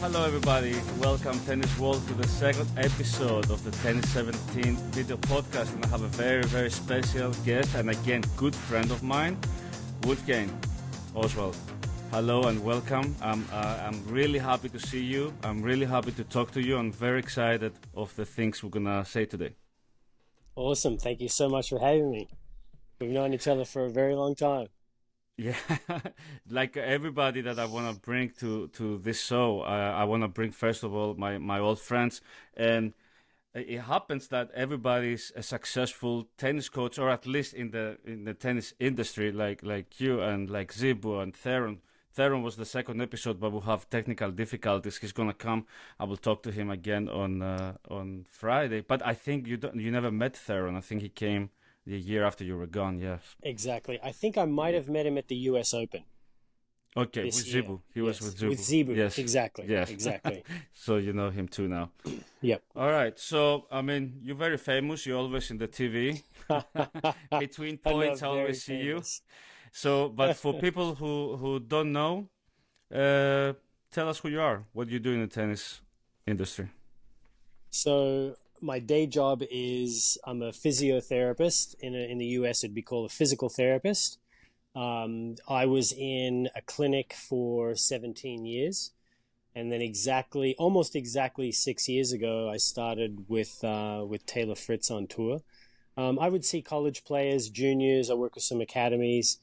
Hello everybody, welcome Tennis World to the second episode of the Tennis17 video podcast, and I have a very special guest and again good friend of mine, Wolfgang Oswald. Hello and welcome. I'm really happy to see you. I'm really happy to talk to you. I'm very excited of the things we're gonna say today. Awesome, thank you so much for having me. We've known each other for a very long time. Yeah, like everybody that I want to bring to this show, I want to bring first of all my old friends, and it happens that everybody's a successful tennis coach, or at least in the tennis industry, like you and like Zibu and Theron. Theron was the second episode, but we'll have technical difficulties. He's gonna come. I will talk to him again on Friday. But I think you never met Theron. I think he came the year after you were gone, yes. Exactly. I think I might have met him at the US Open. Okay, with Zibu. He was with Zibu. With Zibu, yes. Exactly. Yes. Exactly. So you know him too now. Yep. All right. So, I mean, you're very famous. You're always in the TV. Between points, I always see you. So, but for people who don't know, tell us who you are. What do you do in the tennis industry? So, my day job is I'm a physiotherapist. In the US, it'd be called a physical therapist. I was in a clinic for 17 years, and then almost exactly 6 years ago, I started with Taylor Fritz on tour. I would see college players, juniors. I work with some academies,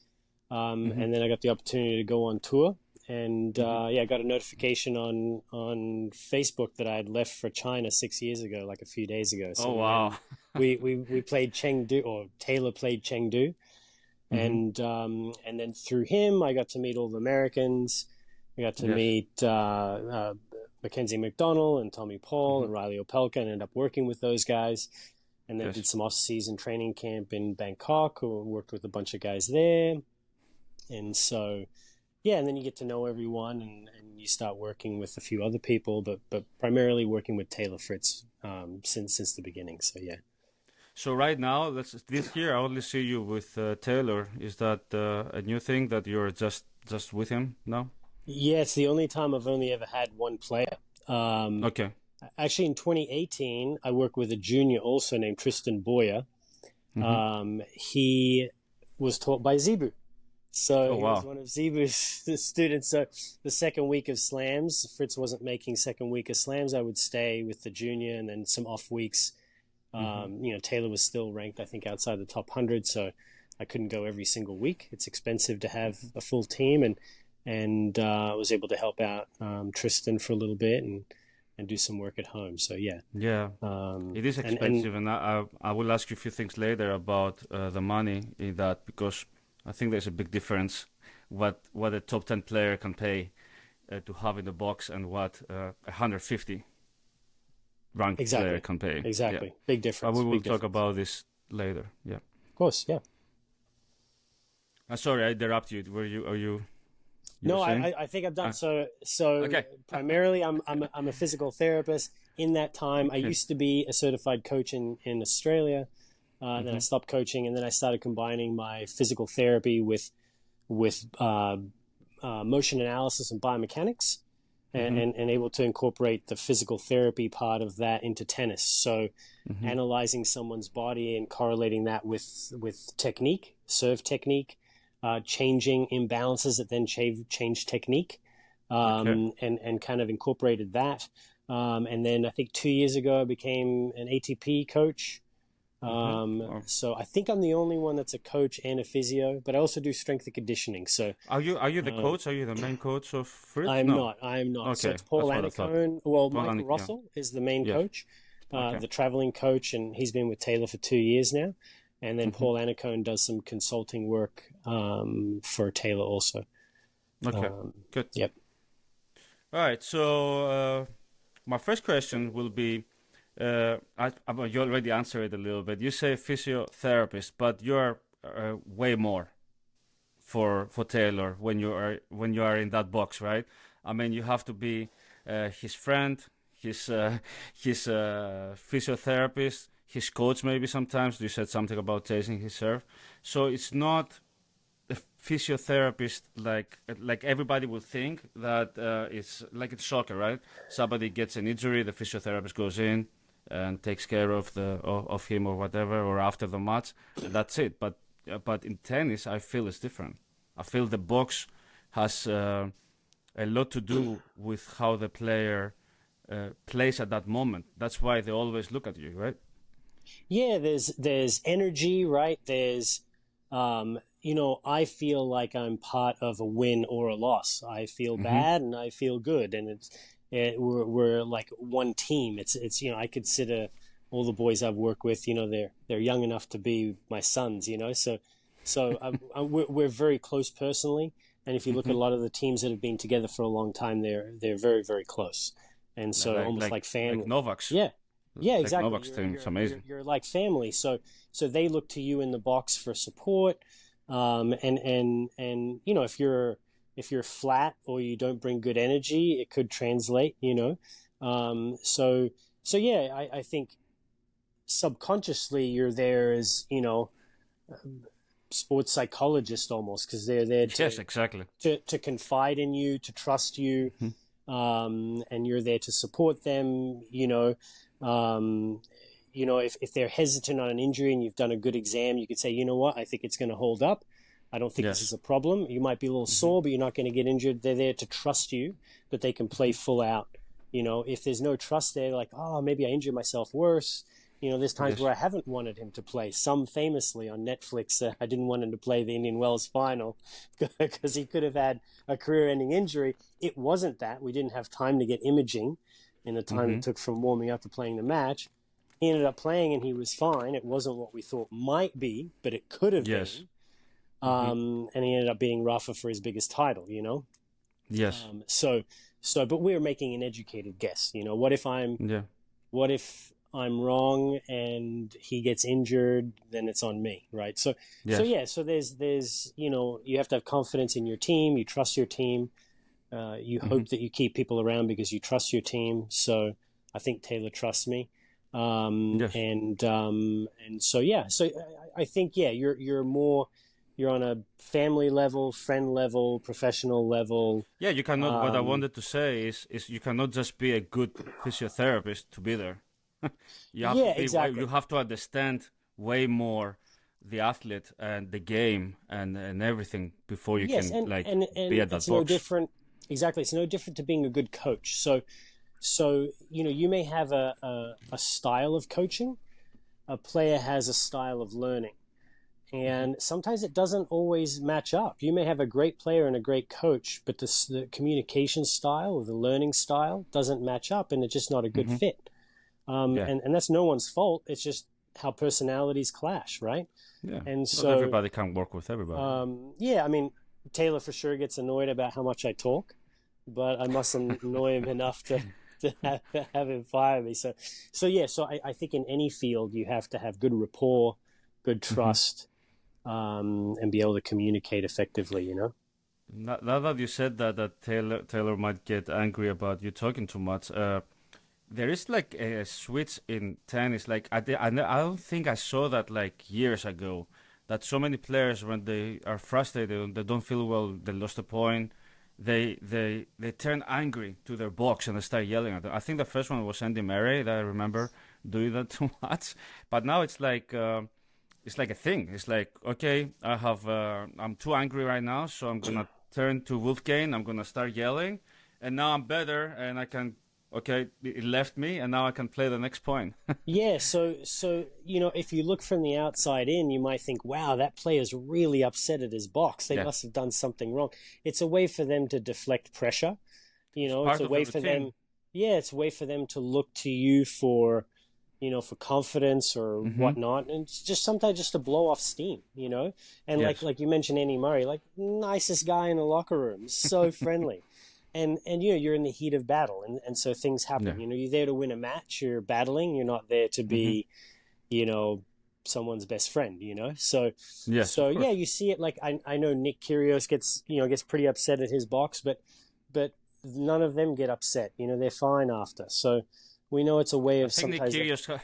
and then I got the opportunity to go on tour. And I got a notification on Facebook that I had left for China 6 years ago, like a few days ago. So wow! we played Chengdu, or Taylor played Chengdu, and then through him I got to meet all the Americans. I got to meet Mackenzie McDonald and Tommy Paul and Riley Opelka, and ended up working with those guys. And then did some off-season training camp in Bangkok, or worked with a bunch of guys there. And so. Yeah, and then you get to know everyone, and you start working with a few other people, but primarily working with Taylor Fritz since the beginning. So yeah. So right now, this year I only see you with Taylor. Is that a new thing that you're just with him now? Yeah, it's the only time I've only ever had one player. Okay. Actually, in 2018, I worked with a junior also named Tristan Boyer. He was taught by Zibu. So he was one of Zibu's students. So the second week of slams, Fritz wasn't making second week of slams. I would stay with the junior, and then some off weeks. Taylor was still ranked, I think, outside the top 100. So I couldn't go every single week. It's expensive to have a full team, and I was able to help out Tristan for a little bit and do some work at home. So yeah. Yeah. It is expensive, and I will ask you a few things later about the money in that, because I think there's a big difference what a top 10 player can pay to have in the box, and what 150 ranked player can pay. Exactly. Yeah. Big difference. We will talk about this later. Yeah. Of course. Yeah. Sorry, I interrupt you. Are you? No, I think I'm done. So okay. Primarily, I'm a physical therapist. In that time, I used to be a certified coach in Australia. Then I stopped coaching, and then I started combining my physical therapy with motion analysis and biomechanics, and able to incorporate the physical therapy part of that into tennis. So analyzing someone's body and correlating that with technique, serve technique, changing imbalances that then change technique, and kind of incorporated that. And then I think 2 years ago I became an ATP coach. So I think I'm the only one that's a coach and a physio, but I also do strength and conditioning. So are you the coach? Are you the main coach of Fritz? I'm not. Okay. So it's Paul Anacone. Well, Michael Russell is the main coach, the traveling coach, and he's been with Taylor for 2 years now. And then Paul Anacone does some consulting work for Taylor also. Okay, good. Yep. All right. So my first question will be. You already answered it a little bit. You say physiotherapist, but you're way more for Taylor when you are in that box, right? I mean, you have to be his friend, his physiotherapist, his coach maybe sometimes. You said something about tasting his serve. So it's not physiotherapist, like everybody would think that it's like it's soccer, right? Somebody gets an injury, the physiotherapist goes in and takes care of of him or whatever, or after the match, and that's it. But in tennis, I feel it's different. I feel the box has a lot to do with how the player plays at that moment. That's why they always look at you, right? Yeah, there's energy, right? There's I feel like I'm part of a win or a loss. I feel Mm-hmm. bad and I feel good, and we're like one team. It's I consider all the boys I've worked with, they're young enough to be my sons, we're very close personally. And if you look Mm-hmm. at a lot of the teams that have been together for a long time, they're very, very close, and so Like almost like like like family. Novak's, Yeah, yeah, like exactly. Novak's You're team. It's you're you're amazing. you're like family. So they look to you in the box for support. And if you're flat or you don't bring good. It could translate. So yeah, I think subconsciously you're there as sports psychologist almost, because they're there Yes, exactly. to confide in you, to trust you, Mhm. and you're there to support them. If they're hesitant on an injury and you've done a good exam, you could say, you know what, I think it's going to hold up. I don't think this is Yes. a problem. You might be a little Hmm. sore, but you're not going to get injured. They're there to trust you that they can play full out. If there's no trust there, like, oh, maybe I injured myself worse. There's times where Yes. I haven't wanted him to play. Some famously on Netflix, I didn't want him to play the Indian Wells final because he could have had a career-ending injury. It wasn't that. We didn't have time to get imaging in the time Hmm. it took from warming up to playing the match. He ended up playing and he was fine. It wasn't what we thought might be, but it could have Yes. been. Hmm. And he ended up beating Rafa for his biggest title. Yes. But we're making an educated guess. Yeah. What if I'm wrong and he gets injured? Then it's on me, right? So Yes. yeah. So there's you have to have confidence in your team. You trust your team. You Hmm. hope that you keep people around because you trust your team. So I think Taylor trusts me. Yes. And so yeah. So I think yeah, you're on a family level, friend level, professional level. Yeah, you cannot. What I Um, wanted to say is you cannot just be a good physiotherapist to be there. You have to yeah, be. You exactly. have to understand way more the athlete and the game and everything before you Yes, can and like and be and at that it's no box. different. Exactly, it's no different to being a good coach. So you may have a style of coaching. A player has a style of learning, Hmm. and sometimes it doesn't always match up. You may have a great player and a great coach, but the communication style or the learning style doesn't match up, and it's just not a good Hmm. fit. Yeah. And that's no one's fault. It's just how personalities clash, right? Yeah. And Not so, everybody can work with everybody. yeah, I mean, Taylor for sure gets annoyed about how much I talk, but I mustn't annoy him enough to have him fire me. So yeah, so I think in any field you have to have good rapport, good Hmm. trust, and be able to communicate effectively. Now that you said that Taylor might get angry about you talking too much, there is like a switch in tennis. Like I don't think I saw that like years ago. That so many players when they are frustrated and they don't feel well, they lost a point. They turn angry to their box and they start yelling at them. I think the first one was Andy Murray that I remember doing that too much. But now it's like a thing. It's like, okay, I'm too angry right now, so I'm gonna turn to Wolfgang. I'm gonna start yelling, and now I'm better, and I can. Okay, it left me, and now I can play the next point. Yeah, so if you look from the outside in, you might think, "Wow, that player's really upset at his box. They Yeah, must have done something wrong." It's a way for them to deflect pressure. it's It's part a of the way for routine. them. Yeah, it's a way for them to look to you for confidence or Mm-hmm. whatnot, and it's just sometimes just to blow off steam. And like Yes. like you mentioned, Andy Murray, like nicest guy in the locker room, so friendly. And you're in the heat of battle, and so things Yeah. happen. You're there to win a match. You're battling. You're not there to Mm-hmm. be, you know, someone's best friend. So Yes, so of yeah, course. you see it. Like I know Nick Kyrgios gets pretty upset at his box, but none of them get upset. They're fine after. So we know it's a way I of think Nick sometimes. Kyrgios.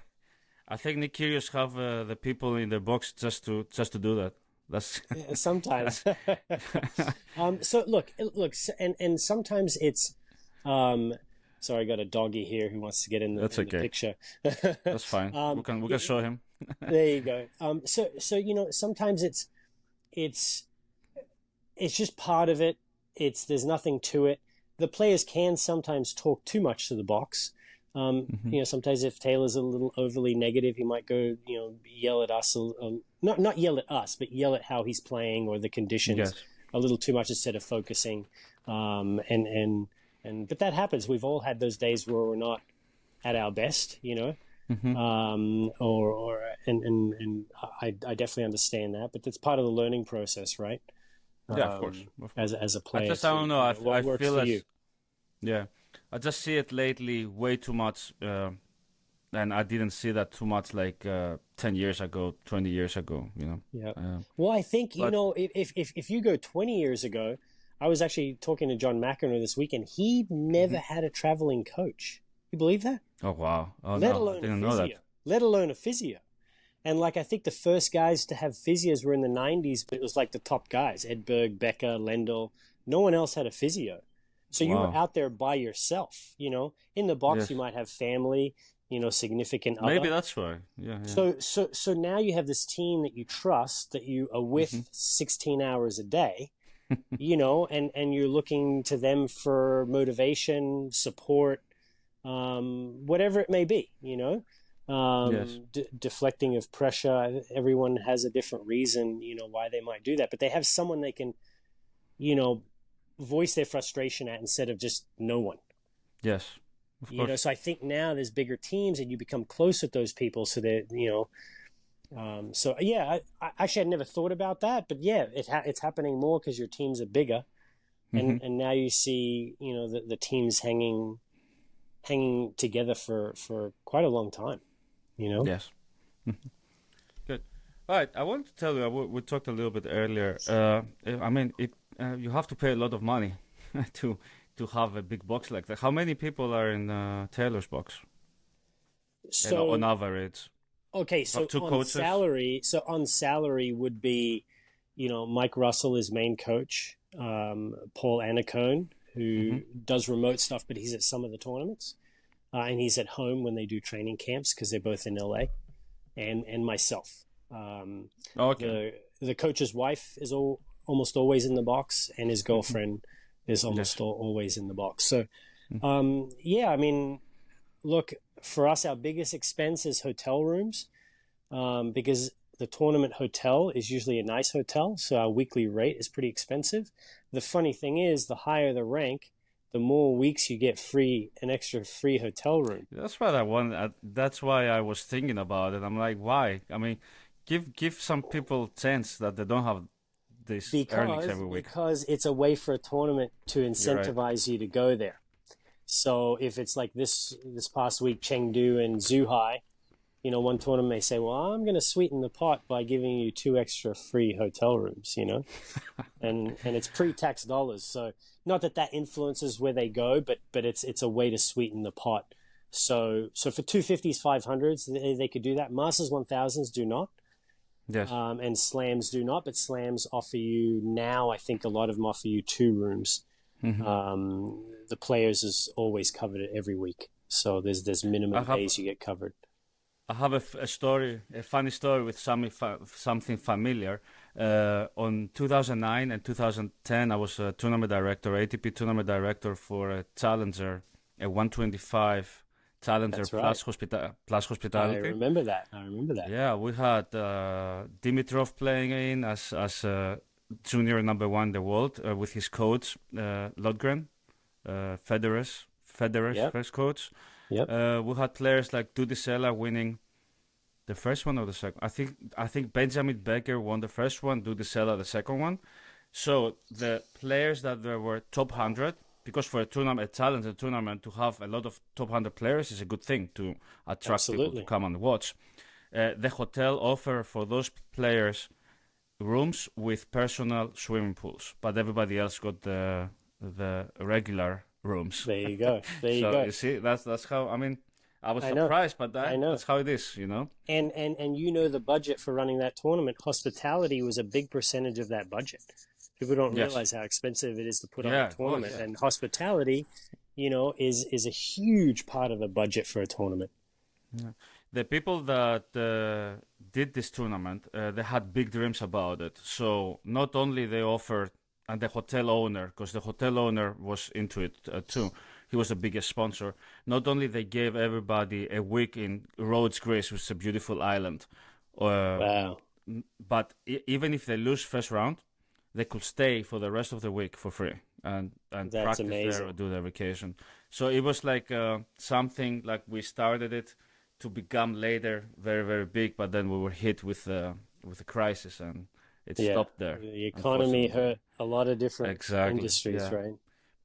I think Nick Kyrgios have the people in the box just to do that. That's Sometimes. that's So look, and sometimes it's, um, sorry, I got a doggy here who wants to get that's in the okay. picture. That's fine. We can Y- show him. there you go. So sometimes it's it's just part of it. There's nothing to it. The players can sometimes talk too much to the box. Hmm. Sometimes if Taylor's a little overly negative, he might go, yell at us. Not yell at us, but yell at how he's playing or the conditions Yes. a little too much instead of focusing. But that happens. We've all had those days where we're not at our best, Hmm. or and I definitely understand that, but that's part of the learning process, right? Yeah, of course, of course. As a I player just I to don't know. what I works feel for you. as yeah. I just see it lately way too much, and I didn't see that too much like 10 years ago, 20 years ago. Yeah. Uh, Well, I think, but if you go 20 years ago, I was actually talking to John McEnroe this weekend. He never Mhm. had a traveling coach. You believe that? Oh wow! Oh Let no, I alone a didn't know that. physio. Let alone a physio. And like, I think the first guys to have physios were in the 90s, but it was like the top guys, Edberg, Becker, Lendl. No one else had a physio. So you were Wow. out there by yourself, In the box, you Yes. might have family, significant Maybe other. that's why. Yeah, yeah. So now you have this team that you trust, that you are Hmm. with 16 hours a day, and you're looking to them for motivation, support, whatever it may be, Yes. deflecting of pressure. Everyone has a different reason, why they might do that, but they have someone they can, you know, voice their frustration at instead of just no one. Yes. Of course. So I think now there's bigger teams and you become close with those people, so that so yeah, actually I'd never thought about that, but yeah, it's happening more because your teams are bigger, Hmm. and now you see the teams hanging together for quite a long time. You know. Yes. Good. All right. I want to tell you. We talked a little bit earlier. I mean, you have to pay a lot of money to have a big box like that. How many people are in Taylor's box? On So average, okay, you have so two coaches. on salary would be, Mike Russell is main coach, Paul Annacone, Hmm. who does remote stuff, but he's at some of the tournaments, and he's at home when they do training camps because they're both in LA, and myself. Okay. The coach's wife is almost always in the box, and his Hmm. girlfriend is almost Yes. always in the box. So, Mm. yeah, I mean, look, for us, our biggest expense is hotel rooms, because the tournament hotel is usually a nice hotel, so our weekly rate is pretty expensive. The funny thing is, the higher the rank, the more weeks you get an extra free hotel room. That's what I want. That's why I was thinking about it. I'm like, why? I mean, give some people chance that they don't have these earnings Because every week. because it's a way for a tournament to You're right. incentivize you to go there. So if it's like this past week, Chengdu and Zhuhai, one tournament may say, "Well, I'm going to sweeten the pot by giving you two extra free hotel rooms," and it's pre-tax dollars. So not that influences where they go, but it's a way to sweeten the pot. So for 250s, 500s, they could do that. Masters 1000s do not, Yes. and slams do not. But slams offer you now. I think a lot of them offer you two rooms. Hmm. The players is always covered every week, so there's I minimum have days you get covered. I have a story, a funny story with something familiar. On 2009 and 2010, I was a tournament director, ATP tournament director for a Challenger, a 125 Challenger That's right. plus I hospitality. remember that. I remember that. Yeah, we had Dimitrov playing in as junior number one in the world with his coach Lodgren, Federer's Yep. first coach. Yep. We had players like Dudisela winning the first one or the second. I think Benjamin Becker won the first one, Dudisela the second one. So the players that there were top 100, because for a tournament, a challenger tournament, to have a lot of top 100 players is a good thing to attract people to Absolutely. come and watch. The hotel offer for those players rooms with personal swimming pools, but everybody else got the regular rooms. There you go. There you So go. you see, that's how. I mean, I was I know. surprised, but I know. that's how it is, you know. And you know the budget for running that tournament, hospitality was a big percentage of that budget. People don't Yes. realize how expensive it is to put on a Yeah. Oh, tournament, yeah. and hospitality, is a huge part of the budget for a tournament. Yeah. The people that did this tournament, they had big dreams about it. So not only they offered, and the hotel owner, because the hotel owner was into it too. He was the biggest sponsor. Not only they gave everybody a week in Rhodes, Greece, which is a beautiful island, uh, Wow, but even if they lose first round, they could stay for the rest of the week for free and that's practice there amazing. or do their vacation. So it was like something like we started it to become later very very big, but then we were hit with the crisis and it Yeah, stopped there, the economy unfortunately. hurt a lot of different Exactly. industries, Yeah. right?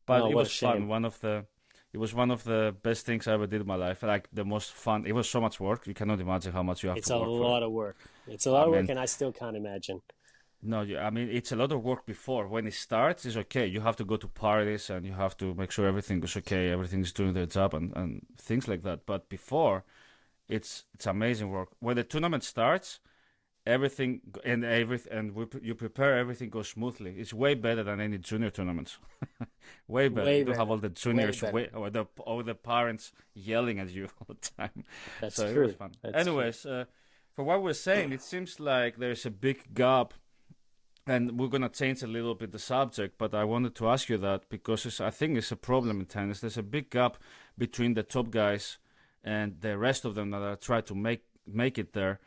But Oh, it what a was fun. shame. It was one of the best things I ever did in my life. Like the most fun. It was so much work. You cannot imagine how much you have It's to a work for it. lot of work. It's a I lot of work, mean, and I still can't imagine. no, I mean, it's a lot of work before. When it starts, it's okay. You have to go to parties and you have to make sure everything is okay, everything's doing their job and things like that. But before, it's amazing work. When the tournament starts, you prepare everything goes smoothly. It's way better than any junior tournaments. Way better. You Way don't have better. all the Way juniors better. or the parents yelling at you all the time. That's So it was true. fun. That's true. Anyways, for what we're saying, it seems like there's a big gap, and we're gonna change a little bit the subject. But I wanted to ask you that because I think it's a problem in tennis. There's a big gap between the top guys and the rest of them that are trying to make it there.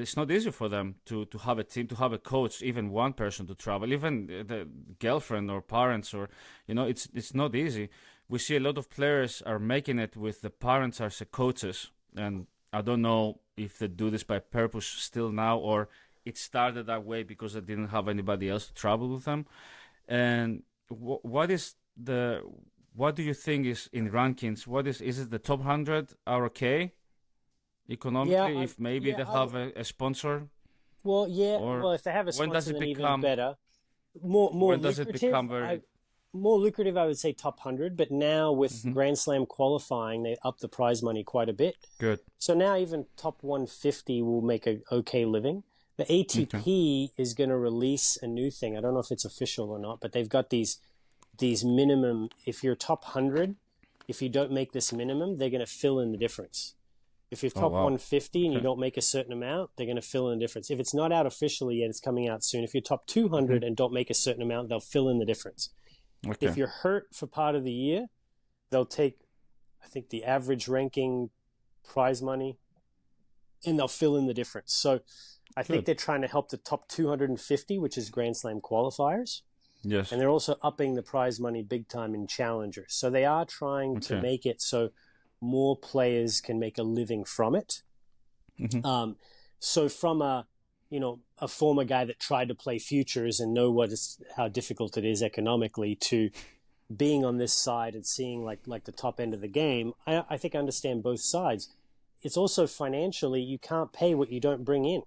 It's not easy for them to have a team, to have a coach, even one person to travel, even the girlfriend or parents, or it's not easy. We see a lot of players are making it with the parents as the coaches, and I don't know if they do this by purpose still now, or it started that way because they didn't have anybody else to travel with them. And what do you think is in rankings? Is it the top 100 are okay Yeah, economically if maybe they have a sponsor, or well, if they have a when does sponsor, it then even become better. More when does it lucrative. become very More lucrative, I would say top 100. But now with Mhm. Grand Slam qualifying, they up the prize money quite a bit. Good? So now even top 150 will make a okay living. The Okay. ATP is going to release a new thing. I don't know if it's official or not, but they've got these minimum. If you're top 100, if you don't make this minimum, they're going to fill in the difference. If you're Oh top wow. 150 and you Okay. don't make a certain amount, they're going to fill in the difference. If it's not out officially yet, it's coming out soon. If you're top 200 Mhm. and don't make a certain amount, they'll fill in the difference. If Okay. you're hurt for part of the year, they'll take, I think, the average ranking prize money and they'll fill in the difference. So I think Good. they're trying to help the top 250, which is Grand Slam qualifiers. Yes. And they're also upping the prize money big time in challengers. So they are trying to Okay. make it so more players can make a living from it. Mhm. So from a former guy that tried to play futures and know how difficult it is economically to being on this side and seeing like the top end of the game, I think I understand both sides. It's also financially, you can't pay what you don't bring in.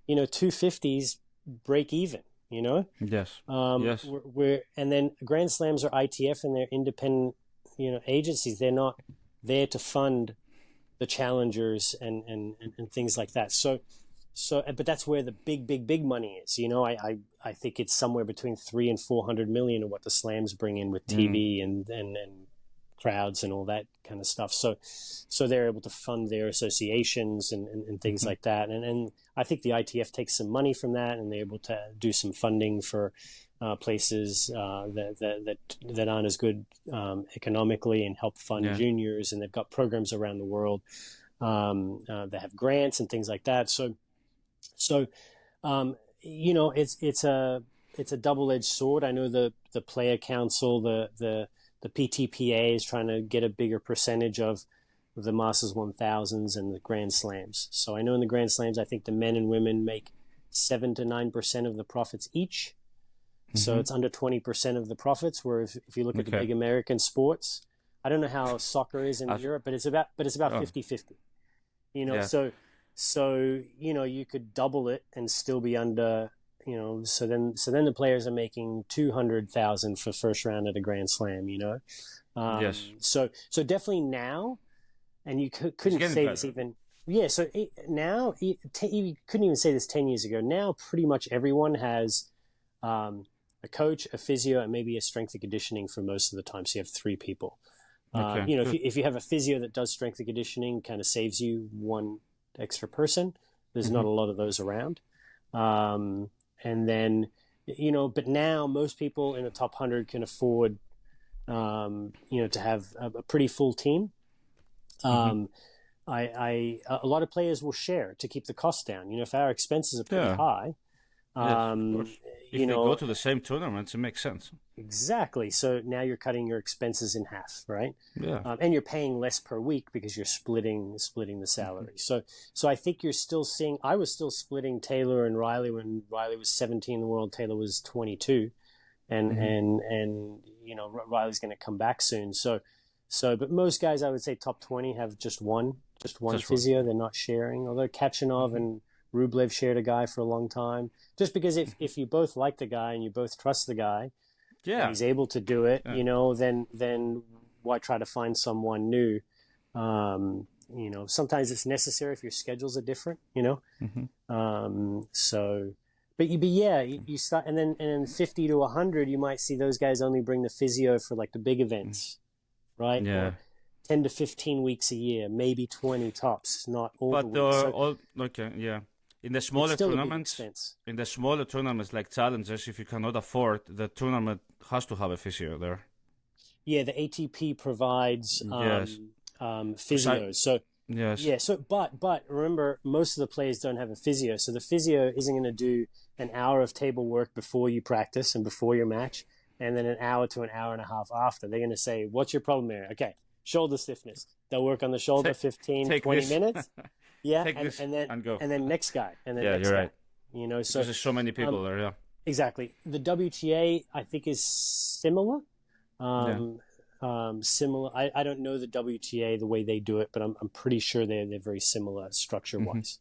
250s break even, Yes. Yes. and then Grand Slams are ITF and they're independent, agencies. They're not there to fund the challengers and things like that. But that's where the big money is. I think it's somewhere between 300 and 400 million of what the slams bring in with Mm. TV and crowds and all that kind of stuff. So they're able to fund their associations and things Mhm. like that. And I think the ITF takes some money from that and they're able to do some funding for places that aren't as good economically and help fund Yeah. juniors. And they've got programs around the world that have grants and things like that. So it's a double-edged sword. I know the player council, the PTPA is trying to get a bigger percentage of the Masters 1000s and the Grand Slams. So I know in the Grand Slams, I think the men and women make 7 to 9% of the profits each. So Mhm. it's under 20% of the profits. Where if you look at the Okay. big American sports, I don't know how soccer is in I, Europe, but it's about oh. 50-50. Yeah. So you could double it and still be under. So then the players are making 200,000 for first round at a Grand Slam. Yes. So definitely now, and you It's couldn't getting say this better. even. Yeah, so now you couldn't even say this 10 years ago. Now pretty much everyone has a coach, a physio, and maybe a strength and conditioning for most of the time. So you have three people. Okay, You know, good. if you have a physio that does strength and conditioning, kind of saves you one extra person. There's not Hmm. a lot of those around. And then, you know, but now most people in the top 100 can afford, you know, to have a pretty full team. Hmm. Um, a lot of players will share to keep the costs down. You know, if our expenses are pretty Yeah. high, Yes, of course. you If they go know, to the same tournaments, it makes sense. exactly. So now you're cutting your expenses in half, right? Yeah. And you're paying less per week because you're splitting the salary. So I think you're still seeing. I was still splitting Taylor and Riley when Riley was 17 in the world. Taylor was 22, and Hmm. you know Riley's going to come back soon. But most guys I would say top 20 have just one Just one. physio. They're not sharing. Although Kachanov Hmm. and Rublev shared a guy for a long time. Just because if you both like the guy and you both trust the guy and Yeah. he's able to do it, Yeah. you know, then why try to find someone new? You know, sometimes it's necessary if your schedules are different, you know. Hmm. So, but yeah, you start and then 50 to 100, you might see those guys only bring the physio for like the big events, right? Yeah. Or 10 to 15 weeks a year, maybe 20 tops, not all the But weeks. So all okay, yeah. In the it's smaller still a big tournaments, expense. like challengers, if you cannot afford, the tournament has to have a physio there. Yeah, the ATP provides Yes, because I physios. So yes, yeah, but remember, most of the players don't have a physio, so the physio isn't going to do an hour of table work before you practice and before your match, and then an hour to an hour and a half after. They're going to say, "What's your problem here?" Okay, shoulder stiffness. They'll work on the shoulder take 15, take 20 this, minutes. Yeah, take this and go. and then next guy, and then Yeah, next you're guy. right. You know, Because so there's so many um, people there. Yeah, exactly. The WTA, I think, is similar. yeah. Um, Similar. I don't know the WTA the way they do it, but I'm pretty sure they're very similar structure Hmm. wise.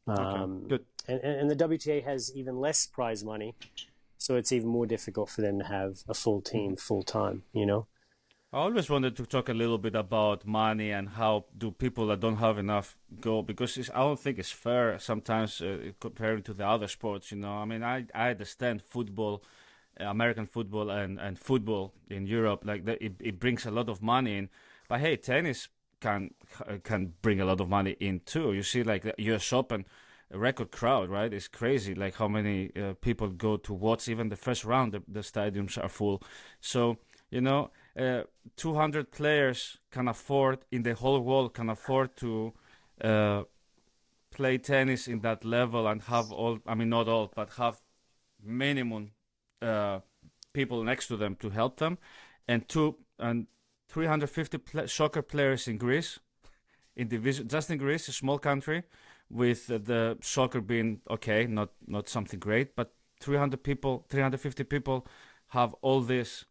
Okay, good. And the WTA has even less prize money, so it's even more difficult for them to have a full Hmm. team full time. You know. I always wanted to talk a little bit about money and how do people that don't have enough go, because I don't think it's fair sometimes comparing to the other sports. You know, I mean, I understand football, American football and football in Europe, like that, it brings a lot of money in. But hey, tennis can bring a lot of money in too. You see, like the U.S. Open, a record crowd, right? It's crazy, like how many people go to watch even the first round. The stadiums are full, so you know, 200 players can afford in the whole world can afford to uh, play tennis in that level and have all. I mean, not all, but have minimum uh, people next to them to help them, and 350 soccer players in Greece, in division, just in Greece, a small country, with the soccer being okay, not something great, but 300 people, 350 people have all this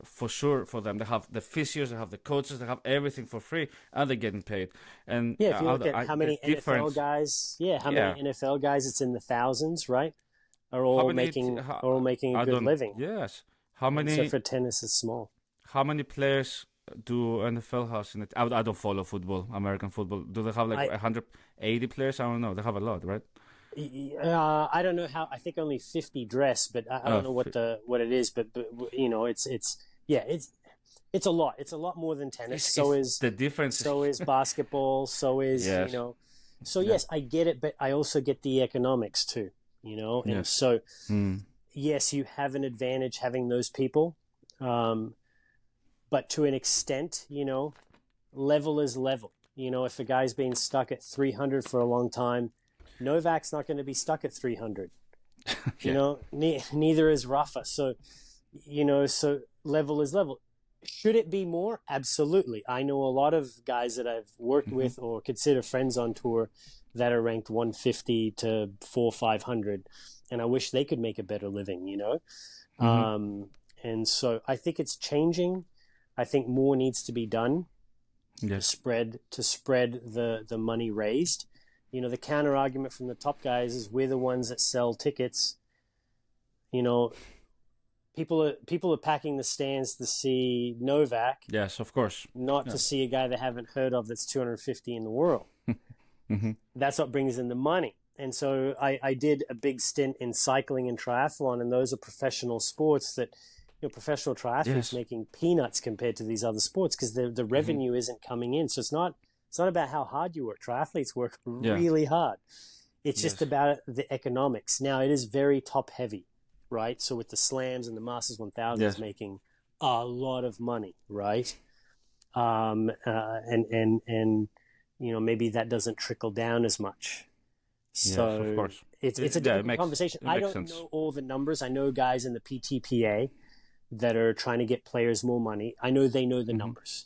for sure for them. They have the physios, they have the coaches, they have everything for free, and they're getting paid. And Yeah, if you look at how the many NFL difference, guys, yeah, how many yeah. NFL guys, it's in the thousands, right? Are How all many? making a I good don't. living, Yes. How and so many? for tennis, it's small. How many players do NFL has in it? I don't follow football, American football. Do they have like I 180 players? I don't know. They have a lot, right? I don't know how. I think only 50 dress, but I don't know what it is. But you know, yeah, it's a lot. It's a lot more than tennis. It's the difference is So is basketball. So is yes, So yeah, yes, I get it, but I also get the economics too. You know, and yes. so Hmm. yes, you have an advantage having those people, um, but to an extent, you know, level is level. You know, if a guy's been stuck at 300 for a long time, Novak's not going to be stuck at 300. You Yeah. know, neither is Rafa. So, you know, so level is level. Should it be more? Absolutely. I know a lot of guys that I've worked Hmm. with or consider friends on tour that are ranked 150 to 500, and I wish they could make a better living, you know? Hmm. And so I think it's changing. I think more needs to be done to Yes. spread the money raised. You know, the counter argument from the top guys is we're the ones that sell tickets. You know, people are packing the stands to see Novak, Yes, of course. not to Yeah. see a guy they haven't heard of that's 250 in the world. Hmm. That's what brings in the money. And so I did a big stint in cycling and triathlon, and those are professional sports that, professional triathletes Yes. making peanuts compared to these other sports because the Hmm. revenue isn't coming in. So it's not about how hard you work. Triathletes work Yeah. really hard. It's just Yes. about the economics. Now it is very top heavy, right? So with the slams and the Masters 1000s Yes. making a lot of money, right? And maybe that doesn't trickle down as much. Yes, of So course. it's a Yeah, difficult conversation. it I makes don't sense. know all the numbers. I know guys in the PTPA that are trying to get players more money. I know they know the Hmm. numbers.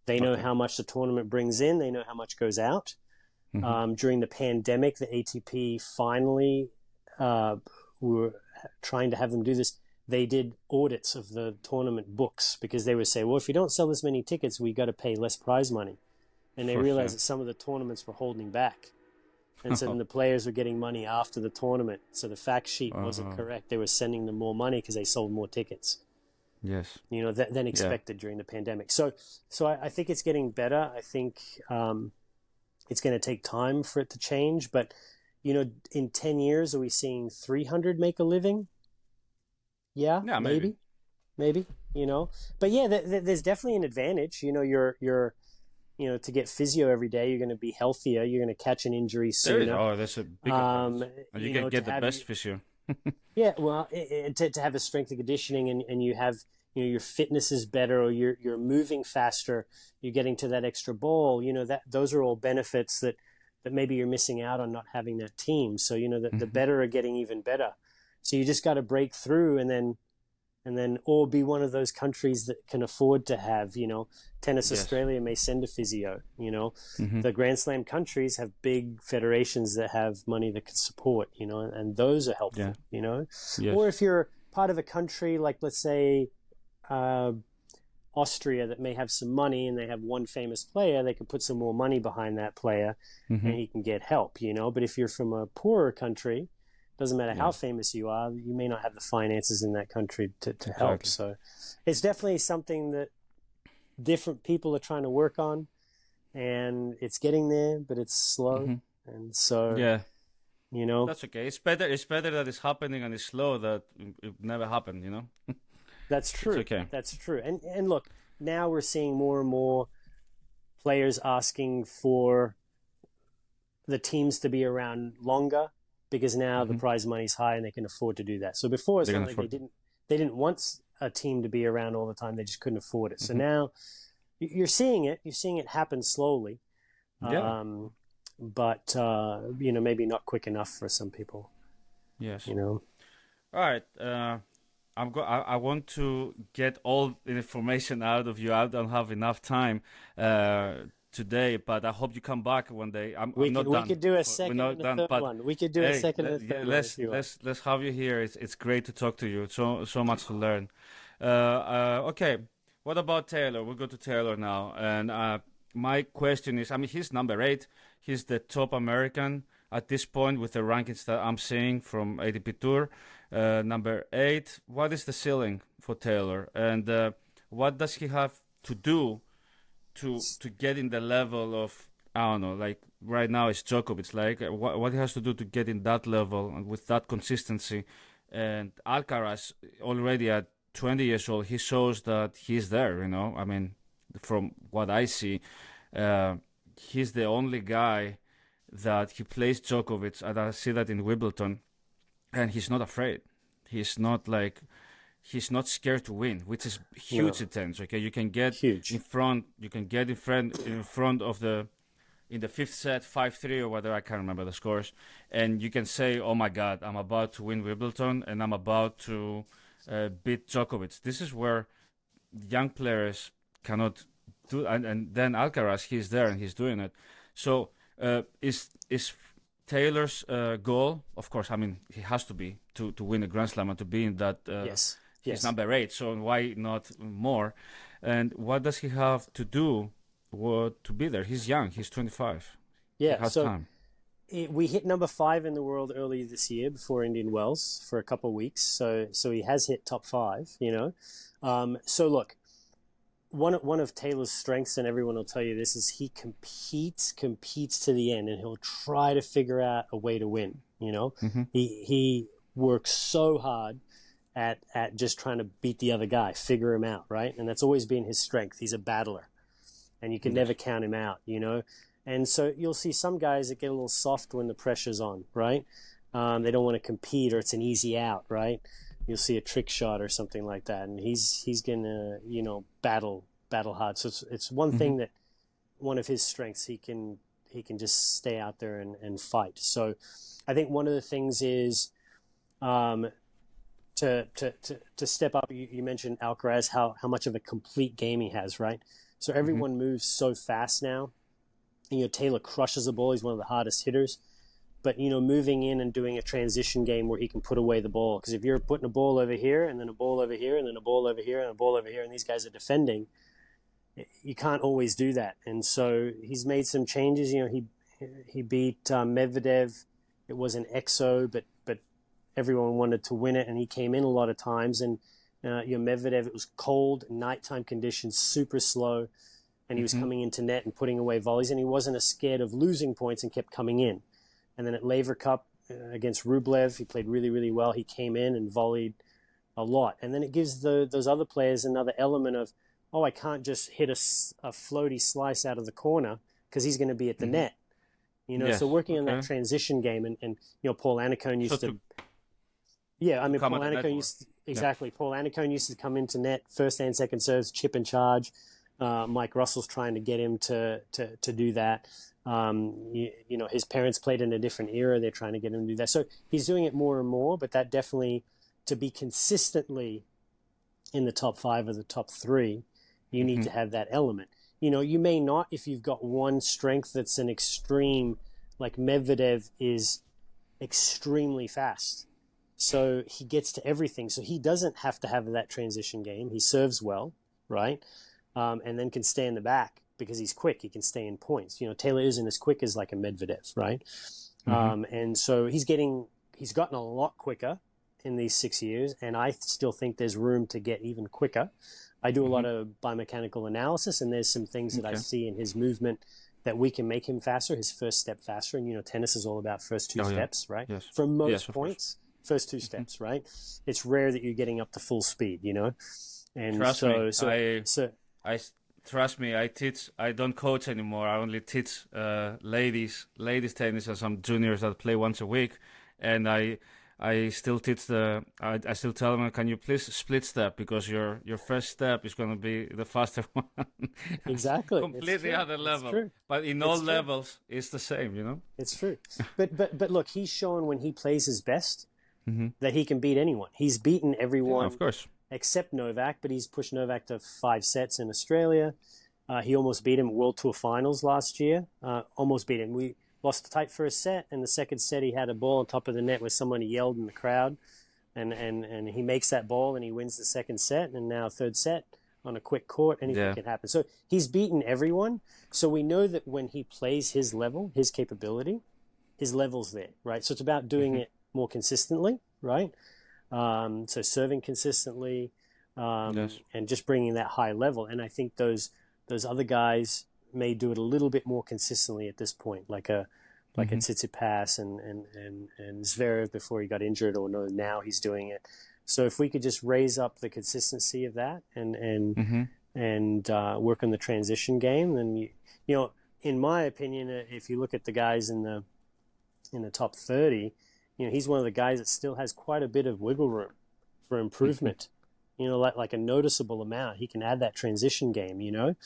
They know Okay. how much the tournament brings in. They know how much goes out. Hmm. During the pandemic, the ATP finally were trying to have them do this. They did audits of the tournament books because they would say, well, if you don't sell this many tickets, we got to pay less prize money. And Of they course, yeah. realized that some of the tournaments were holding back. And so then the players were getting money after the tournament. So the fact sheet wasn't correct. They were sending them more money because they sold more tickets, Yes. than Yeah. expected during the pandemic. So I think it's getting better. I think it's going to take time for it to change. But, in 10 years, are we seeing 300 make a living? Yeah, Yeah, maybe. maybe, But yeah, there's definitely an advantage. To get physio every day, you're going to be healthier. You're going to catch an injury There is. sooner. Oh, that's a big advantage. And you can To get the have best you, physio. yeah, well, to have a strength and conditioning, and you have, your fitness is better, or you're moving faster, you're getting to that extra ball. That those are all benefits that maybe you're missing out on not having that team. So the Hmm. better are getting even better. So you just got to break through, and then or be one of those countries that can afford to have, Tennis Yes. Australia may send a physio. Hmm. The Grand Slam countries have big federations that have money that can support, and those are Yeah. helpful. Yes. Or if you're part of a country like, let's say, uh, Austria, that may have some money and they have one famous player, they can put some more money behind that player Hmm. and he can get help. But if you're from a poorer country, doesn't matter how Yes. famous you are, you may not have the finances in that country to help. Exactly. So it's definitely something that different people are trying to work on, and it's getting there, but it's slow. Hmm. And so, Yeah. you know, That's okay. It's better. It's better that it's happening and it's slow that it never happened. that's It's true. okay. That's true. And look, now we're seeing more and more players asking for the teams to be around longer because now the Hmm. prize money's high and they can afford to do that. So before it's They can not like they afford. didn't want a team to be around all the time. They just couldn't afford it. So Hmm. now you're seeing it. You're seeing it happen slowly, Yeah. um, but maybe not quick enough for some people. Yes. You know, All right. I want to get all the information out of you. I don't have enough time today, but I hope you come back one day. I'm we not could we done. could do a We're second not and a done. third But one. We could do a hey, second and a third one if let's you want. let's have you here. It's great to talk to you. So much to learn. Okay. What about Taylor? We'll go to Taylor now. And my question is, I mean, he's number 8. He's the top American at this point with the rankings that I'm seeing from ATP Tour. Number 8. What is the ceiling for Taylor? And what does he have to do to get in the level of, I don't know, like right now it's Djokovic. Like what he has to do to get in that level and with that consistency. And Alcaraz already at 20 years old, he shows that he's there. I mean, from what I see, uh, he's the only guy that he plays Djokovic, and I see that in Wimbledon, and he's not afraid. He's not like he's not scared to win, which is huge No, advantage. Okay, you can get in huge. front. You can get in front of the in the fifth set, 5-3 or whatever. I can't remember the scores, and you can say, "Oh my God, I'm about to win Wimbledon, and I'm about to beat Djokovic." This is where young players cannot do, and then Alcaraz, he's there and he's doing it. So is Taylor's goal? Of course, I mean he has to be to win a Grand Slam and to be in that. Yes, He's yes. number 8, so why not more? And what does he have to do to be there? He's young. He's 25. He Yeah. has So time. We hit number 5 in the world earlier this year before Indian Wells for a couple of weeks. So he has hit top 5, you know. So look, one of Taylor's strengths, and everyone will tell you this, is he competes to the end, and he'll try to figure out a way to win. You know, he works so hard at just trying to beat the other guy, figure him out, right? And that's always been his strength. He's a battler, and you can never count him out. You know, and so you'll see some guys that get a little soft when the pressure's on, right? They don't want to compete, or it's an easy out, right? You'll see a trick shot or something like that, and he's gonna, you know, battle hard. So it's one thing that one of his strengths, he can just stay out there and fight. So I think one of the things is to step up. You mentioned Alcaraz, how much of a complete game he has, right? So everyone moves so fast now. And, you know, Taylor crushes the ball. He's one of the hardest hitters. But, you know, moving in and doing a transition game where he can put away the ball. Because if you're putting a ball over here and then a ball over here and then a ball over here and a ball over here and these guys are defending, you can't always do that. And so he's made some changes. You know, he beat Medvedev. It was an exo, but everyone wanted to win it, and he came in a lot of times. And, you know, Medvedev, it was cold, nighttime conditions, super slow, and he was coming into net and putting away volleys, and he wasn't scared of losing points and kept coming in. And then at Laver Cup against Rublev, he played really, really well. He came in and volleyed a lot. And then it gives those other players another element of, oh, I can't just hit a floaty slice out of the corner because he's going to be at the net. You know, so working on that transition game, and you know, Paul Annacone used to... Yeah, I mean, Paul Annacone used to, exactly. Paul Annacone used to come into net, first and second serves, chip and charge. Mike Russell's trying to get him to do that. You know, his parents played in a different era. They're trying to get him to do that. So he's doing it more and more, but that definitely, to be consistently in the top 5 or the top 3, you need to have that element. You know, you may not if you've got one strength that's an extreme, like Medvedev is extremely fast. So he gets to everything. So he doesn't have to have that transition game. He serves well, right? And then can stay in the back because he's quick. He can stay in points. You know, Taylor isn't as quick as like a Medvedev, right? And so he's gotten a lot quicker in these 6 years, and I still think there's room to get even quicker. I do a lot of biomechanical analysis, and there's some things that I see in his movement that we can make him faster, his first step faster. And, you know, tennis is all about first 2 steps, right? Yes. For most points, first 2 steps, right? It's rare that you're getting up to full speed, you know? And trust me, I don't coach anymore. I only teach ladies tennis and some juniors that play once a week. And I still teach I still tell them, can you please split step, because your first step is going to be the faster one. Exactly. Completely other level. But in all levels, it's the same, you know? It's true. But look, he's shown when he plays his best that he can beat anyone. He's beaten everyone. Of course. Except Novak, but he's pushed Novak to 5 sets in Australia. He almost beat him at World Tour Finals last year. Almost beat him. We lost the tight first set, and the second set he had a ball on top of the net where someone yelled in the crowd, and he makes that ball and he wins the second set, and now third set on a quick court, anything can happen. So he's beaten everyone. So we know that when he plays his level, his capability, his level's there, right? So it's about doing it more consistently, right? So serving consistently, and just bringing that high level. And I think those other guys may do it a little bit more consistently at this point, like a Tsitsipas and Zverev before he got injured, or no, now he's doing it. So if we could just raise up the consistency of that and work on the transition game, then you know, in my opinion, if you look at the guys in the top 30. You know, he's one of the guys that still has quite a bit of wiggle room for improvement. You know, like a noticeable amount. He can add that transition game, you know.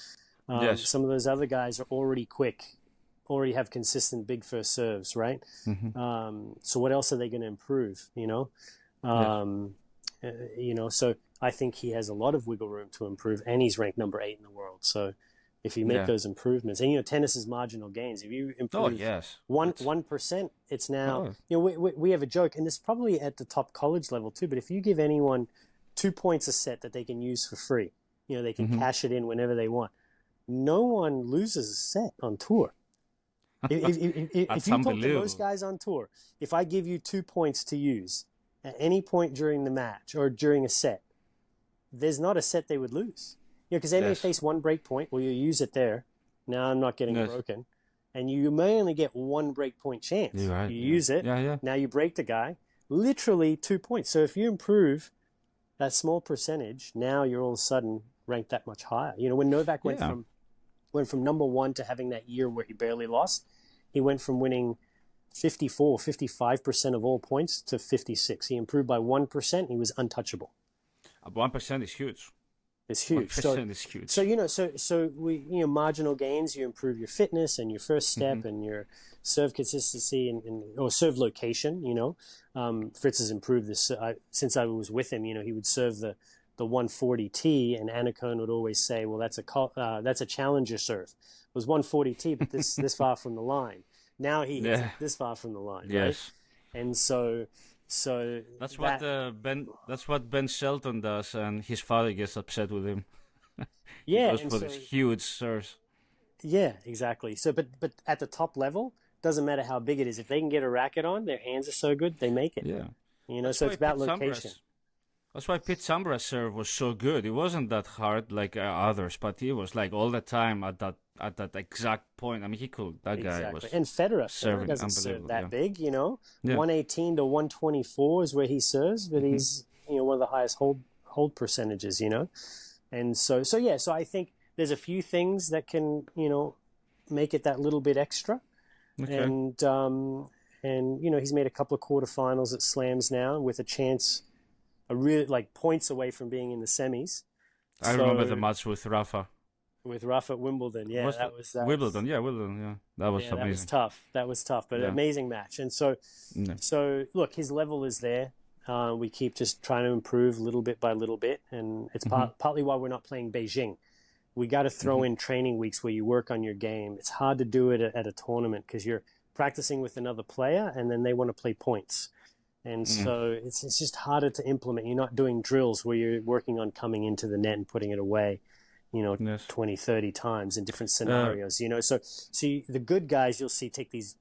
Some of those other guys are already quick, already have consistent big first serves, right? So what else are they going to improve, you know? You know, so I think he has a lot of wiggle room to improve, and he's ranked number 8 in the world. So if you make those improvements, and you know, tennis is marginal gains. If you improve 1%, it's now. You know, we have a joke, and this is probably at the top college level too. But if you give anyone 2 points a set that they can use for free, you know, they can cash it in whenever they want. No one loses a set on tour. If That's you talk to most unbelievable. guys on tour, if I give you 2 points to use at any point during the match or during a set, there's not a set they would lose. Because they may Yes. face one break point. Well, you use it there. Now I'm not getting Yes. broken. And you may only get one break point chance. You're right. You Yeah. use it. Yeah. Yeah. Now you break the guy. Literally 2 points. So if you improve that small percentage, now you're all of a sudden ranked that much higher. When Novak went Yeah. from number one to having that year where he barely lost, he went from winning 55% of all points to 56. He improved by 1%. He was untouchable. 1% is huge. It's huge. 1% is huge. So we, marginal gains, you improve your fitness and your first step and your serve consistency or serve location, Fritz has improved this. Since I was with him, he would serve the 140T, and Anacone would always say, well, that's a challenger serve. It was 140T, but this far from the line. Now he hits it this far from the line, yes. Right? And so that's what That's what Ben Shelton does, and his father gets upset with him. Yeah, He goes for these huge serves. Yeah, exactly. So, but at the top level, doesn't matter how big it is. If they can get a racket on, their hands are so good, they make it. Yeah. So it's about location. That's why Pete Sampras' serve was so good. It wasn't that hard like others, but he was like all the time at that exact point. I mean, guy was and Federer serving doesn't serve that big. Yeah. 118 to 124 is where he serves, but he's one of the highest hold percentages. And so I think there's a few things that can make it that little bit extra. Okay. And he's made a couple of quarterfinals at slams now with a chance. Really like points away from being in the semis. I remember the match with Rafa. With Rafa at Wimbledon, yeah, that was Wimbledon, yeah, that was amazing. That was tough, but an amazing match. And so look, his level is there. We keep just trying to improve little bit by little bit, and it's partly why we're not playing Beijing. We got to throw in training weeks where you work on your game. It's hard to do it at a tournament because you're practicing with another player, and then they want to play points. And so it's just harder to implement. You're not doing drills where you're working on coming into the net and putting it away, 20, 30 times in different scenarios, So the good guys you'll see take these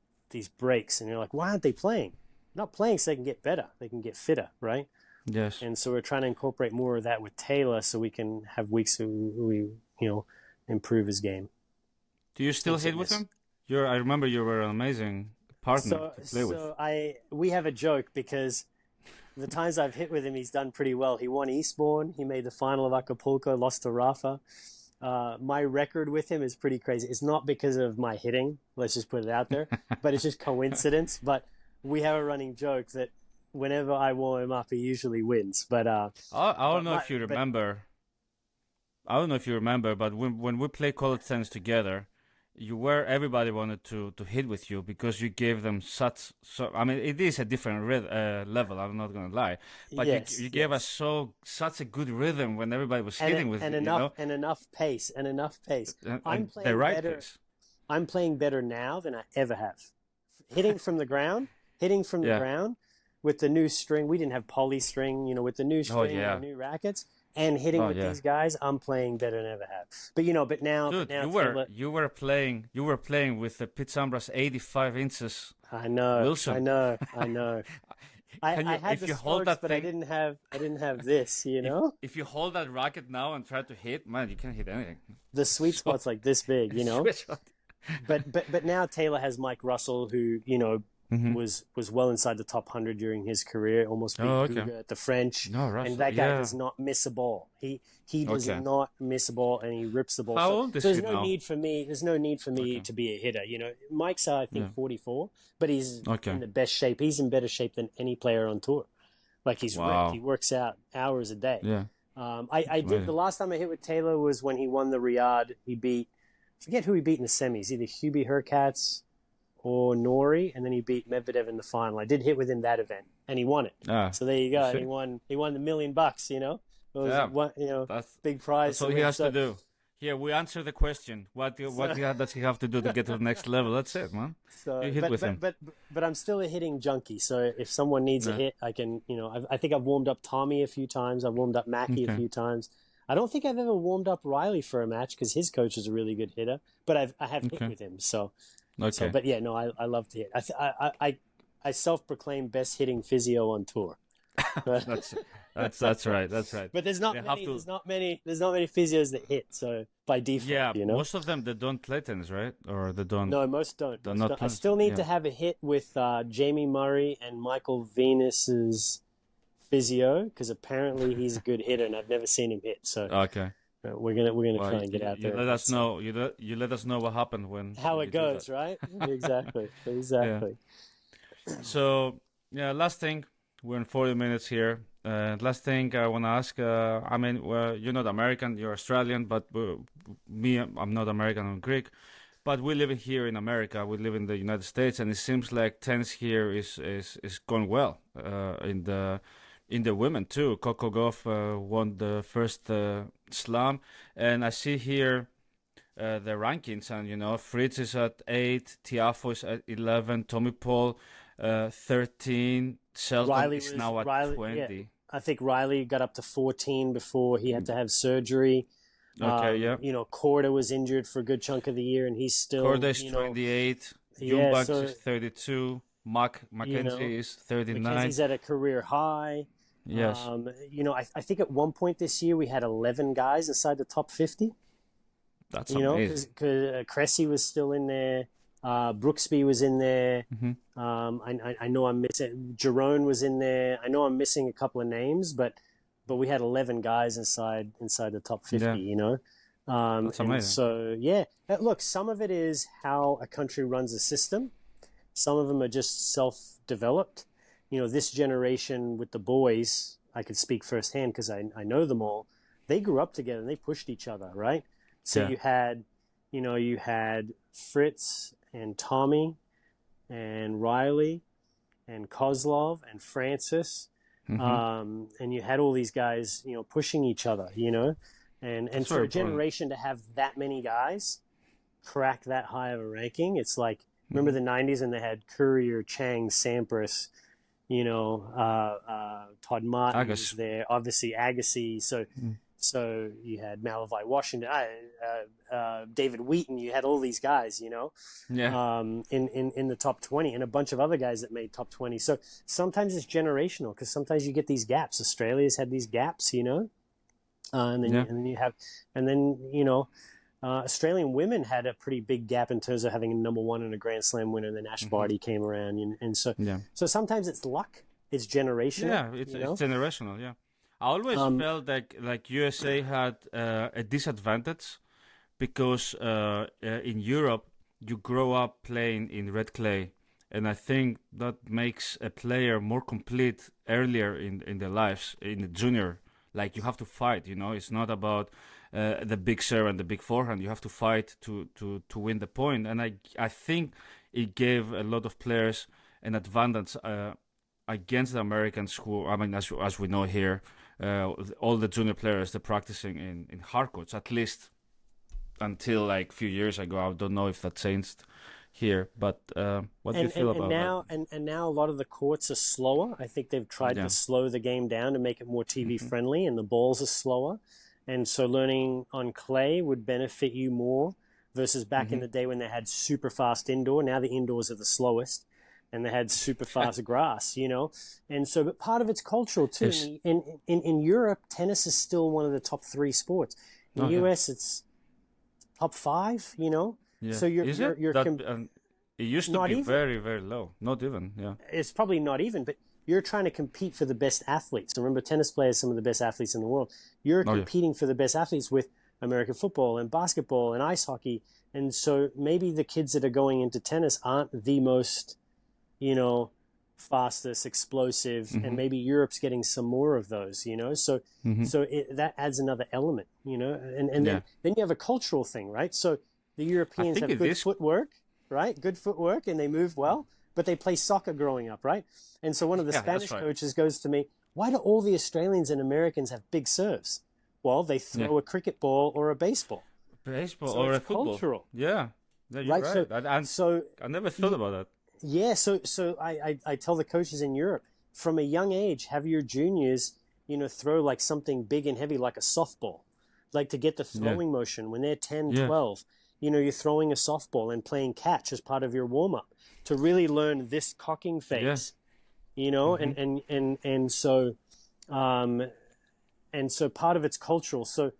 breaks, and you're like, why aren't they playing? Not playing so they can get better. They can get fitter, right? Yes. And so we're trying to incorporate more of that with Taylor so we can have weeks where we improve his game. Do you still hit with him? I remember you were an amazing partner to play with. We have a joke because the times I've hit with him, he's done pretty well. He won Eastbourne. He made the final of Acapulco, lost to Rafa. My record with him is pretty crazy. It's not because of my hitting. Let's just put it out there. But it's just coincidence. But we have a running joke that whenever I warm him up, he usually wins. But I don't know if you remember. I don't know if you remember, but when we play college tennis together, everybody wanted to hit with you because you gave them I mean, it is a different level, I'm not going to lie, but you gave us such a good rhythm when everybody was hitting with you, and enough pace. I'm playing better. Pace. I'm playing better now than I ever have. Hitting from the ground with the new string. We didn't have poly string, with the new string and the new rackets. And hitting with these guys, I'm playing better than I ever have. But now, dude, you were playing with the Pete Sampras 85 inches. I know, Wilson. I know. I had the spokes, but I didn't have this. If you hold that racket now and try to hit, man, you can't hit anything. The sweet spot's like this big, But now Taylor has Mike Russell, who was well inside the top 100 during his career, almost beat Guga at the French. And that guy does not miss a ball. He does not miss a ball, and he rips the ball. How old is he now? There's no need for me to be a hitter. Mike's I think 44, but he's in the best shape. He's in better shape than any player on tour. Like he's ripped. He works out hours a day. Yeah. I did the last time I hit with Taylor was when he won the Riyadh. He beat, I forget who he beat in the semis, either Hubie Hurkacz or Nori, and then he beat Medvedev in the final. I did hit with him that event, and he won it. So there you go. He won the $1 million. That's big prize. That's all he has to do. Here we answer the question. What does he have to do to get to the next level? That's it, man. You hit with him. But I'm still a hitting junkie. So if someone needs a hit, I can. I think I've warmed up Tommy a few times. I've warmed up Mackie a few times. I don't think I've ever warmed up Riley for a match because his coach is a really good hitter. But I have hit with him. So. So, Okay. but yeah, no, I love to hit. I self-proclaim best hitting physio on tour. But That's that's right. That's right. but there's They not have many. to. There's not many physios that hit. So by default, Yeah, most of them they don't play tennis, right? Or they don't. No, most don't. They're Most not don't. I playing. still need Yeah. to have a hit with Jamie Murray and Michael Venus's physio because apparently he's a good hitter, and I've never seen him hit. So Okay. we're gonna Well, try and get out you there and let hit us some. know. You let us know what happened How when it you do that. goes, right? Exactly, Yeah. exactly. So yeah, last thing. We're in 40 minutes here. Last thing I want to ask. I mean, well, you're not American. You're Australian, but me, I'm not American. I'm Greek. But we live here in America. We live in the United States, and it seems like tennis here is going well. In the women too. Coco Gauff won the first slam, and I see here the rankings, and Fritz is at 8, Tiafo is at 11, Tommy Paul 13, Shelton is now at Riley. Yeah, 20. I think Riley got up to 14 before he had to have surgery. Okay, yeah. Korda was injured for a good chunk of the year, and he's still, Corda is 28, yeah. Jungbanks So is 32, Mark Mackenzie is 39. Mackenzie's at a career high. Yes, I think at one point this year we had 11 guys inside the top 50. that's Because amazing. Cressy was still in there. Brooksby was in there. Hmm. I know I'm missing. Jerome was in there. I know I'm missing a couple of names, but we had 11 guys inside the top 50. Yeah, that's And amazing. so yeah, look, some of it is how a country runs a system. Some of them are just self-developed. This generation with the boys, I could speak firsthand because I know them all. They grew up together and they pushed each other, right? So Yeah. you had Fritz and Tommy and Riley and Kozlov and Francis, Hmm. and you had all these guys, pushing each other, and That's for very a important. generation to have that many guys crack that high of a ranking, it's like remember Hmm. the '90s and they had Courier, Chang, Sampras, Todd Martin was Agus. there, obviously Agassi. So Mm. so you had Malavai Washington, David Wheaton. You had all these guys, Yeah. in the top 20, and a bunch of other guys that made top 20. So sometimes it's generational because sometimes you get these gaps. Australia's had these gaps, and then Yeah. Australian women had a pretty big gap in terms of having a number one and a Grand Slam winner. And then Ash Hmm. Barty came around, and Yeah. so sometimes it's luck, it's generational, Yeah, it's generational. Yeah, I always Um, felt like USA had a disadvantage because in Europe you grow up playing in red clay, and I think that makes a player more complete earlier in their lives in the junior. Like you have to fight. It's not about the big serve and the big forehand. You have to fight to win the point, and I think it gave a lot of players an advantage. Against the Americans who, I mean, as we know here, all the junior players, they're practicing in hard courts, at least until like a few years ago. I don't know if that changed here, but what do you feel and about that? now and now a lot of the courts are slower. I think they've tried to Yeah. slow the game down to make it more TV Hmm. friendly, and the balls are slower. And so learning on clay would benefit you more versus back in Hmm. the day when they had super fast indoor. Now the indoors are the slowest, and they had super fast grass, And so, but part of it's cultural too. Yes. In Europe, tennis is still one of the top three sports. In the Okay. US, it's top five, Yeah. So Is it you're that? It used to not be even. very, very low. Not even. Yeah. It's probably not even, but you're trying to compete for the best athletes. Remember, tennis players, some of the best athletes in the world. You're Oh yeah. competing for the best athletes with American football and basketball and ice hockey. And so maybe the kids that are going into tennis aren't the most, fastest, explosive, and Hmm. maybe Europe's getting some more of those, So, Hmm. that adds another element, and Yeah. then you have a cultural thing, right? So the I Europeans think have it good is. footwork, right? Good footwork, and they move well, but they play soccer growing up, right? And so one of the Yeah, that's Spanish right. coaches goes to me, "Why do all the Australians and Americans have big serves?" Well, they Yeah. throw a cricket ball or a baseball, Baseball so or it's a football. cultural, Yeah. Yeah, you're right? So, right. so I never thought you, about that. yeah, so I tell the coaches in Europe from a young age, have your juniors, throw like something big and heavy like a softball, like to get the Yeah. throwing motion when they're 10, Yeah. 12. you're throwing a softball and playing catch as part of your warm up to really learn this cocking Yeah. phase, you know, Hmm. um, and so part of it's cultural. So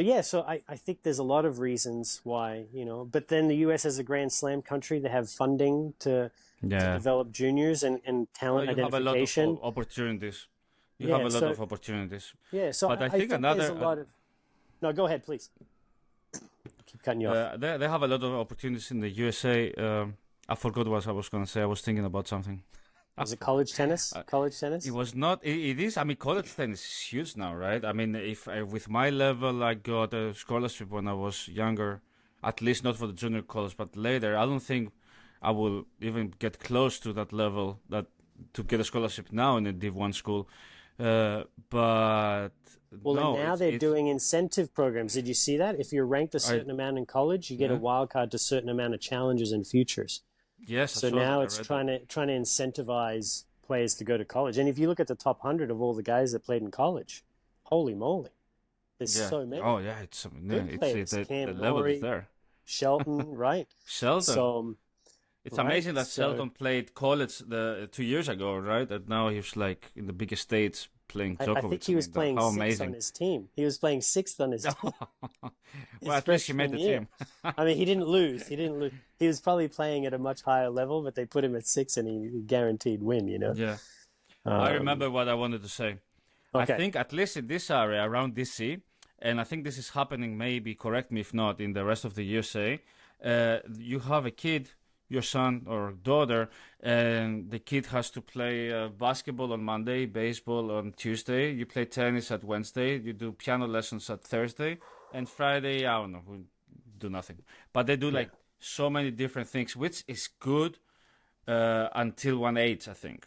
yeah, so I think there's a lot of reasons why, but then the US as a Grand Slam country, they have funding to Yeah. develop juniors and Oh, talent you have a lot of identification. opportunities. You have Yeah, a lot so of opportunities. yeah, so But I I think think there's a another, lot of no, go ahead, please. Keep cutting you off. they have a lot of opportunities in the USA. I forgot what I was going to say. I was thinking about something. Was it college tennis? Uh, College It tennis? was not. It is. I mean, college tennis is huge now, right? I mean, if with my level, I got a scholarship when I was younger. At least not for the junior college, but later, I don't think I will even get close to that level that to get a scholarship now in a Div 1 school. But Well, and no, now they're it's. doing incentive programs. Did you see that? If you're ranked a I certain amount in college, you get a Yeah. wild card to a certain amount of challenges and futures. Yes, I So saw that. now I it's read that. trying to incentivize players to go to college. And if you look at the top 100 of all the guys that played in college, holy moly, there's Yeah. so many Oh, yeah. Yeah. good It's players. the Cam level is Norrie, there. Shelton, right? Sheldon. So, It's right? amazing that So Sheldon played college 2 years ago, right? And now he's like in the biggest states playing I think Djokovic. I he was mean, playing how sixth on amazing! his team. He was playing sixth on his team Well, his at least he made freshman the year. team. I mean, he didn't lose. He didn't lose. He was probably playing at a much higher level, but they put him at six and he guaranteed win. Yeah, I Um, remember what I wanted to say. I okay. think at least in this area around DC, and I think this is happening. Maybe correct me if not in the rest of the USA. You have a kid, your son or daughter, and the kid has to play basketball on Monday, baseball on Tuesday. You play tennis at Wednesday. You do piano lessons at Thursday, and Friday, I don't know, we do nothing. But they do Yeah. like so many different things, which is good until one age, I think.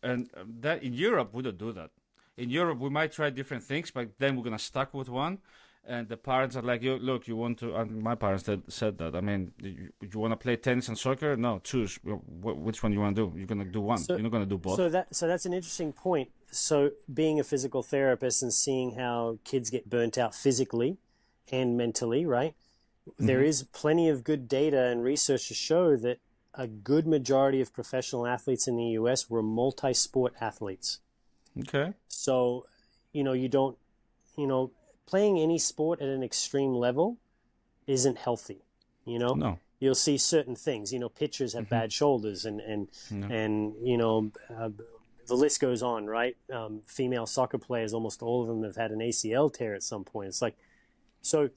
And that in Europe we don't do that. In Europe we might try different things, but then we're gonna stuck with one. And the parents are like, look, you want to? And my parents said that. I mean, you want to play tennis and soccer? No, choose which one you want to do. You're gonna do one. So, You're not gonna do both. so that's an interesting point. So, being a physical therapist and seeing how kids get burnt out physically and mentally, right? There Hmm. is plenty of good data and research to show that a good majority of professional athletes in the US were multi-sport athletes. Okay. So, you don't, you know, playing any sport at an extreme level isn't healthy. You know, No. you'll see certain things. Pitchers have Hmm. bad shoulders, and No. and the list goes on, right? Female soccer players, almost all of them have had an ACL tear at some point. It's like so,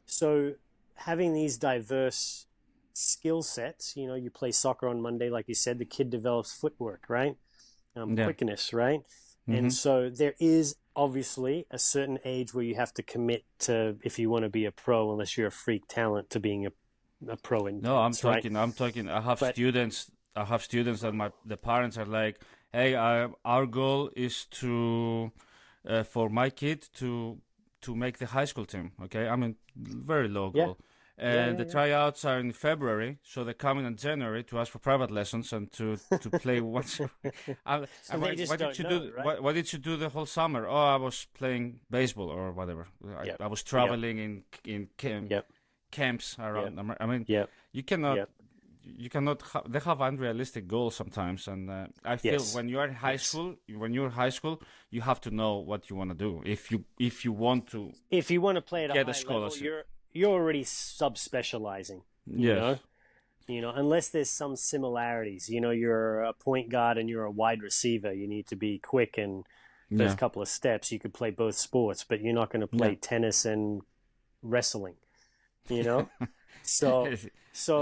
so having these diverse skill sets. You play soccer on Monday, like you said, the kid develops footwork, right? Yeah. Quickness, right? Hmm. And so there is obviously a certain age where you have to commit to, if you want to be a pro, unless you're a freak talent, to being a pro in No, I'm tennis, right? talking. I'm talking. I have But students. I have students that the parents are like, "Hey, our goal is to for my kid to make the high school team." Okay, I mean very low yeah, goal, yeah, and yeah, the yeah. tryouts are in February, so they're coming in January to ask for private lessons and to play once. So they just Why did don't you know, do right? what did you do the whole summer? Oh, I was playing baseball or whatever. Yep, I was yep, traveling in yep, camps yep, around. I mean, yep, you cannot yep. they have unrealistic goals sometimes, and I feel Yes, when you are in high yes. school, you have to know what you want to do if you want to If you want to play at a get a high level, scholarship. you're already subspecializing. You Yes. know, unless there's some similarities. You're a point guard and you're a wide receiver. You need to be quick and first Yeah. couple of steps. You could play both sports, but you're not going to Yeah. play tennis and wrestling. You know, so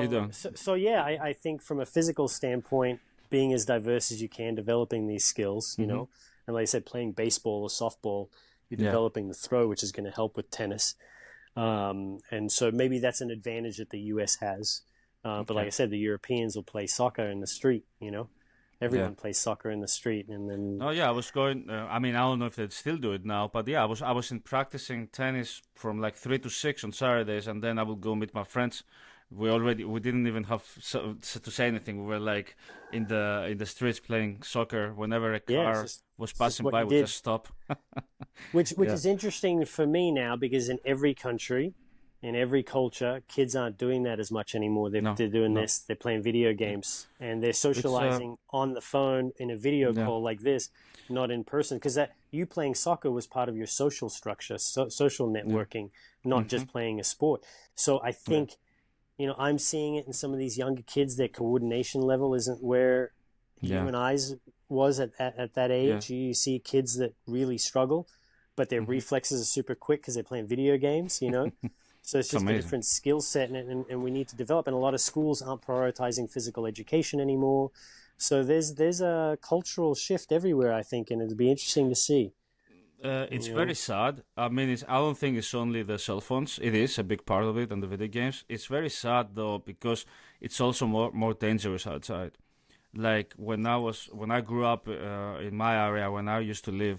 You don't. yeah. I think from a physical standpoint, being as diverse as you can, developing these skills. Hmm. And like I said, playing baseball or softball, you're Yeah. developing the throw, which is going to help with tennis. And so maybe that's an advantage that the US has. But like Okay. I said, the Europeans will play soccer in the street. Yeah. Everyone plays soccer in the street, and then Oh yeah, I was going. I mean, I don't know if they still do it now, but yeah, I was in practicing tennis from like 3 to 6 on Saturdays, and then I would go meet my friends. We didn't even have to say anything. We were like in the streets playing soccer. Whenever a yeah, car was it's just passing what by, you we did, just stop. which Yeah. is interesting for me now because in every country, in every culture, kids aren't doing that as much anymore. No, They're doing no. this. They're playing video games and they're It's socializing on the phone in a video yeah. call like this, not in person. Because that you playing soccer was part of your social structure, social Yeah. networking, not Mm-hmm. just playing a sport. So I Yeah. think, I'm seeing it in some of these younger kids. Their coordination level isn't where you Yeah. and I's was at that Yeah. age. You see kids that really struggle, but their Mm-hmm. reflexes are super quick because they're playing video games, So it's It's just a amazing. different skill set, and we need to develop. And a lot of schools aren't prioritizing physical education anymore. So there's a cultural shift everywhere, I think, and it'll be interesting to see. It's You very know, sad. I mean, I don't think it's only the cell phones. It is a big part of it, and the video games. It's very sad though because it's also more dangerous outside. Like when I grew up in my area, when I used to live,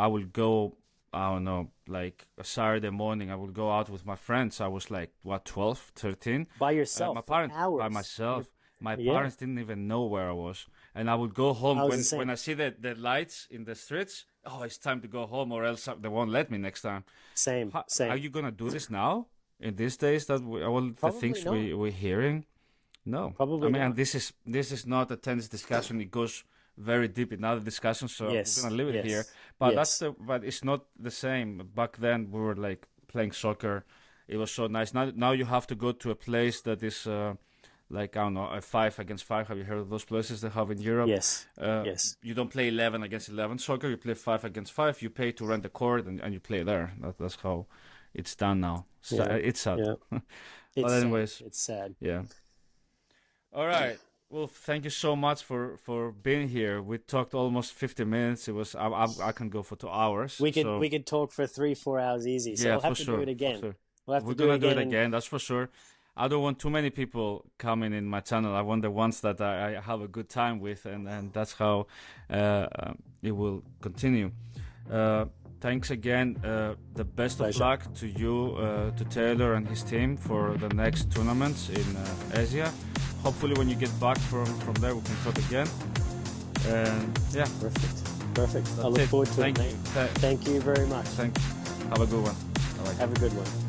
I would go. I don't know, like a Saturday morning, I would go out with my friends. I was like, what, 12, 13? by My yourself for parents, by hours. myself. My Yeah, parents didn't even know where I was. And I would go home I was the when same. I see the lights in the streets. Oh, it's time to go home or else they won't let me next time. Same, Are same. you going to do this now? In these days that all the Probably things not. we're hearing? No. I Probably mean, and not. this is not a tennis discussion. It goes very deep in other discussions, so we're Yes, gonna leave it here. yes, But yes, but it's not the same. Back then we were like playing soccer. It was so nice. Now you have to go to a place that is like I don't know, a 5 against 5. Have you heard of those places they have in Europe? yes, yes. You don't play 11 against 11 soccer. You play 5 against 5. You pay to rent a court and you play there. That's how it's done now. Yeah, It's sad. yeah. But It's sad. anyways, It's sad. yeah. All right. Well, thank you so much for being here. We talked almost 50 minutes. It was I can go for 2 hours. We could So we could talk for 3-4 hours easy. So yeah, we'll for have to do sure, it for again. sure. We'll have to We're do it gonna do it again. again. That's for sure. I don't want too many people coming in my channel. I want the ones that I have a good time with, and that's how it will continue. Thanks again. The best of Pleasure. luck to you, to Taylor and his team for the next tournaments in Asia. Hopefully, when you get back from there, we can talk again. And yeah, Perfect. Perfect. I that's look it. forward to Thank it, you. mate. Thank you very much. Thank. Have a good one. Bye. Have a good one.